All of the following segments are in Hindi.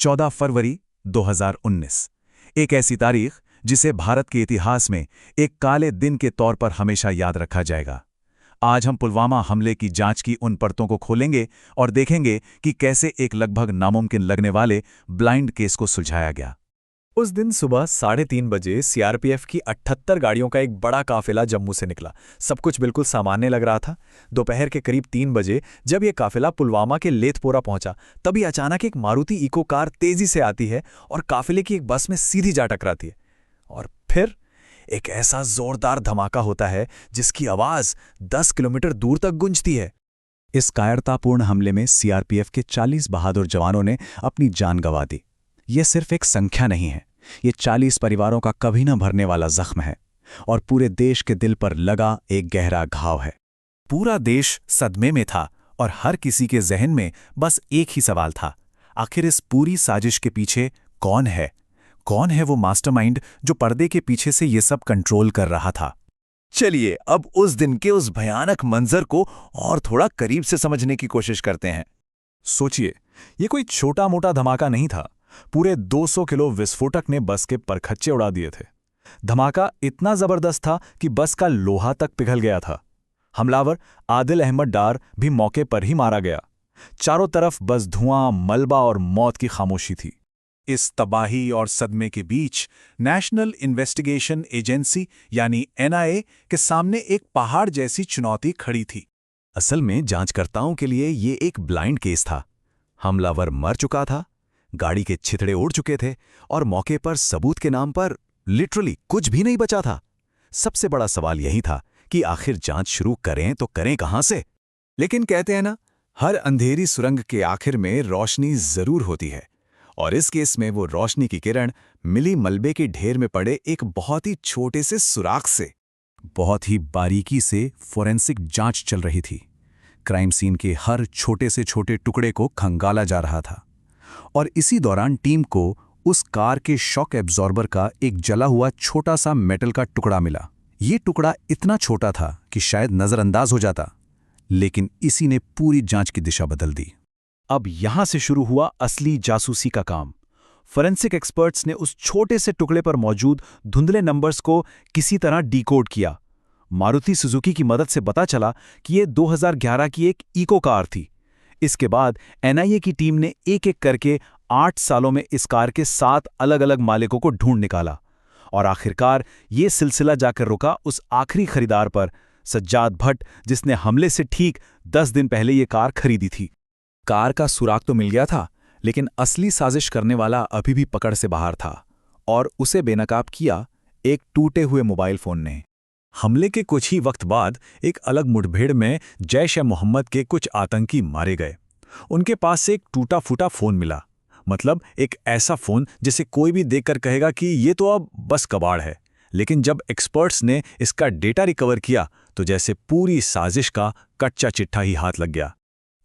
14 फरवरी 2019। एक ऐसी तारीख जिसे भारत के इतिहास में एक काले दिन के तौर पर हमेशा याद रखा जाएगा। आज हम पुलवामा हमले की जांच की उन परतों को खोलेंगे और देखेंगे कि कैसे एक लगभग नामुमकिन लगने वाले ब्लाइंड केस को सुलझाया गया। उस दिन सुबह 3:30 बजे सीआरपीएफ की 78 गाड़ियों का एक बड़ा काफिला जम्मू से निकला। सब कुछ बिल्कुल सामान्य लग रहा था। दोपहर के करीब 3 बजे जब यह काफिला पुलवामा के लेथपोरा पहुंचा, तभी अचानक एक मारुति इको कार तेजी से आती है और काफिले की एक बस में सीधी जा टकराती है। और फिर एक ऐसा जोरदार धमाका होता है जिसकी आवाज 10 किलोमीटर दूर तक गूंजती है। इस कायरतापूर्ण हमले में सीआरपीएफ के 40 बहादुर जवानों ने अपनी जान गंवा दी। ये सिर्फ एक संख्या नहीं है, ये 40 परिवारों का कभी न भरने वाला जख्म है और पूरे देश के दिल पर लगा एक गहरा घाव है। पूरा देश सदमे में था और हर किसी के जहन में बस एक ही सवाल था, आखिर इस पूरी साजिश के पीछे कौन है? कौन है वो मास्टरमाइंड जो पर्दे के पीछे से ये सब कंट्रोल कर रहा था? चलिए अब उस दिन के उस भयानक मंजर को और थोड़ा करीब से समझने की कोशिश करते हैं। सोचिए, ये कोई छोटा मोटा धमाका नहीं था। पूरे 200 किलो विस्फोटक ने बस के परखच्चे उड़ा दिए थे। धमाका इतना जबरदस्त था कि बस का लोहा तक पिघल गया था। हमलावर आदिल अहमद डार भी मौके पर ही मारा गया। चारों तरफ बस धुआं, मलबा और मौत की खामोशी थी। इस तबाही और सदमे के बीच नेशनल इन्वेस्टिगेशन एजेंसी यानी एनआईए के सामने एक पहाड़ जैसी चुनौती खड़ी थी। असल में जांचकर्ताओं के लिए ये एक ब्लाइंड केस था। हमलावर मर चुका था, गाड़ी के छितड़े उड़ चुके थे और मौके पर सबूत के नाम पर लिटरली कुछ भी नहीं बचा था। सबसे बड़ा सवाल यही था कि आखिर जांच शुरू करें तो करें कहां से? लेकिन कहते हैं ना, हर अंधेरी सुरंग के आखिर में रोशनी जरूर होती है, और इस केस में वो रोशनी की किरण मिली मलबे के ढेर में पड़े एक बहुत ही छोटे से सुराख से। बहुत ही बारीकी से फोरेंसिक जांच चल रही थी। क्राइम सीन के हर छोटे से छोटे टुकड़े को खंगाला जा रहा था और इसी दौरान टीम को उस कार के शॉक एब्जॉर्बर का एक जला हुआ छोटा सा मेटल का टुकड़ा मिला। ये टुकड़ा इतना छोटा था कि शायद नजरअंदाज हो जाता, लेकिन इसी ने पूरी जांच की दिशा बदल दी। अब यहां से शुरू हुआ असली जासूसी का काम। फोरेंसिक एक्सपर्ट्स ने उस छोटे से टुकड़े पर मौजूद धुंधले नंबर्स को किसी तरह डिकोड किया। मारुति सुजुकी की मदद से पता चला कि ये 2011 की एक इको कार थी। इसके बाद एनआईए की टीम ने एक-एक करके 8 सालों में इस कार के 7 अलग-अलग मालिकों को ढूंढ निकाला और आखिरकार ये सिलसिला जाकर रुका उस आखिरी खरीदार पर, सज्जाद भट्ट, जिसने हमले से ठीक 10 दिन पहले ये कार खरीदी थी। कार का सुराग तो मिल गया था, लेकिन असली साजिश करने वाला अभी भी पकड़ से बाहर था और उसे बेनकाब किया एक टूटे हुए मोबाइल फोन ने। हमले के कुछ ही वक्त बाद एक अलग मुठभेड़ में जैश-ए-मोहम्मद के कुछ आतंकी मारे गए। उनके पास से एक टूटा-फूटा फोन मिला, मतलब एक ऐसा फोन जिसे कोई भी देखकर कहेगा कि ये तो अब बस कबाड़ है। लेकिन जब एक्सपर्ट्स ने इसका डेटा रिकवर किया तो जैसे पूरी साजिश का कच्चा चिट्ठा ही हाथ लग गया।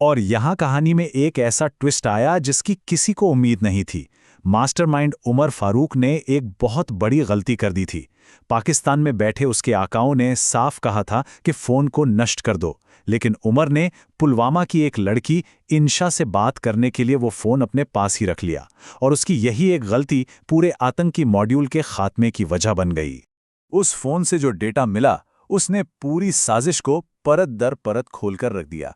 और यहाँ कहानी में एक ऐसा ट्विस्ट आया जिसकी किसी को उम्मीद नहीं थी। मास्टरमाइंड उमर फारूक ने एक बहुत बड़ी गलती कर दी थी। पाकिस्तान में बैठे उसके आकाओं ने साफ कहा था कि फ़ोन को नष्ट कर दो, लेकिन उमर ने पुलवामा की एक लड़की इंशा से बात करने के लिए वो फ़ोन अपने पास ही रख लिया और उसकी यही एक गलती पूरे आतंकी मॉड्यूल के खात्मे की वजह बन गई। उस फ़ोन से जो डेटा मिला उसने पूरी साजिश को परत दर परत खोलकर रख दिया।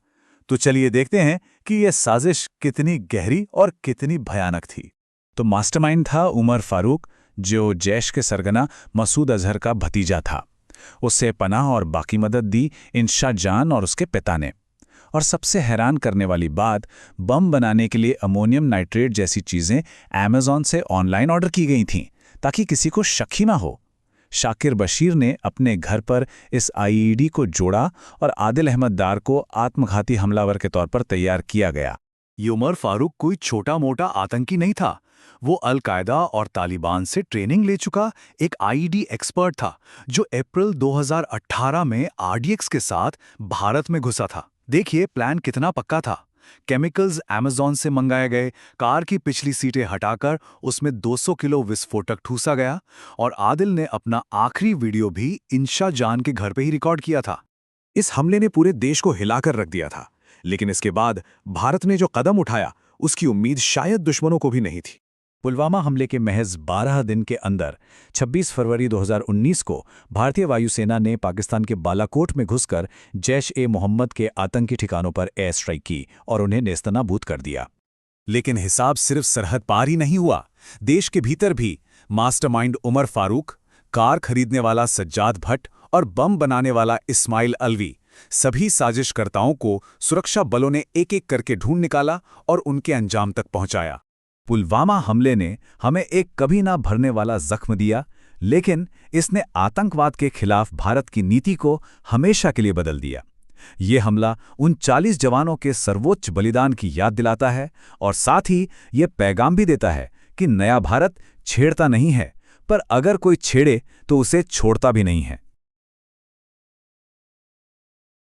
तो चलिए देखते हैं कि यह साजिश कितनी गहरी और कितनी भयानक थी। तो मास्टरमाइंड था उमर फारूक, जो जैश के सरगना मसूद अजहर का भतीजा था। उससे पनाह और बाकी मदद दी इंशा जान और उसके पिता ने। और सबसे हैरान करने वाली बात, बम बनाने के लिए अमोनियम नाइट्रेट जैसी चीज़ें अमेज़न से ऑनलाइन ऑर्डर की गई थीं ताकि किसी को शक ही ना हो। शाकिर बशीर ने अपने घर पर इस आईईडी को जोड़ा और आदिल अहमद डार को आत्मघाती हमलावर के तौर पर तैयार किया गया। ये उमर फारूक कोई छोटा मोटा आतंकी नहीं था। वो अल-कायदा और तालिबान से ट्रेनिंग ले चुका एक आईईडी एक्सपर्ट था जो अप्रैल 2018 में आरडीएक्स के साथ भारत में घुसा था। देखिए प्लान कितना पक्का था। केमिकल्स अमेज़न से मंगाए गए, कार की पिछली सीटें हटाकर उसमें 200 किलो विस्फोटक ठूसा गया और आदिल ने अपना आखिरी वीडियो भी इंशा जान के घर पे ही रिकॉर्ड किया था। इस हमले ने पूरे देश को हिलाकर रख दिया था, लेकिन इसके बाद भारत ने जो कदम उठाया उसकी उम्मीद शायद दुश्मनों को भी नहीं थी। पुलवामा हमले के महज 12 दिन के अंदर 26 फरवरी 2019 को भारतीय वायुसेना ने पाकिस्तान के बालाकोट में घुसकर जैश-ए-मोहम्मद के आतंकी ठिकानों पर एयर स्ट्राइक की और उन्हें नेस्तनाबूद कर दिया। लेकिन हिसाब सिर्फ सरहद पार ही नहीं हुआ। देश के भीतर भी मास्टरमाइंड उमर फारूक, कार खरीदने वाला सज्जाद भट्ट और बम बनाने वाला इस्माइल अलवी, सभी साजिशकर्ताओं को सुरक्षा बलों ने एक-एक करके ढूंढ निकाला और उनके अंजाम तक पहुंचाया। पुलवामा हमले ने हमें एक कभी ना भरने वाला जख्म दिया, लेकिन इसने आतंकवाद के खिलाफ भारत की नीति को हमेशा के लिए बदल दिया। ये हमला उन 40 जवानों के सर्वोच्च बलिदान की याद दिलाता है और साथ ही ये पैगाम भी देता है कि नया भारत छेड़ता नहीं है, पर अगर कोई छेड़े तो उसे छोड़ता भी नहीं है।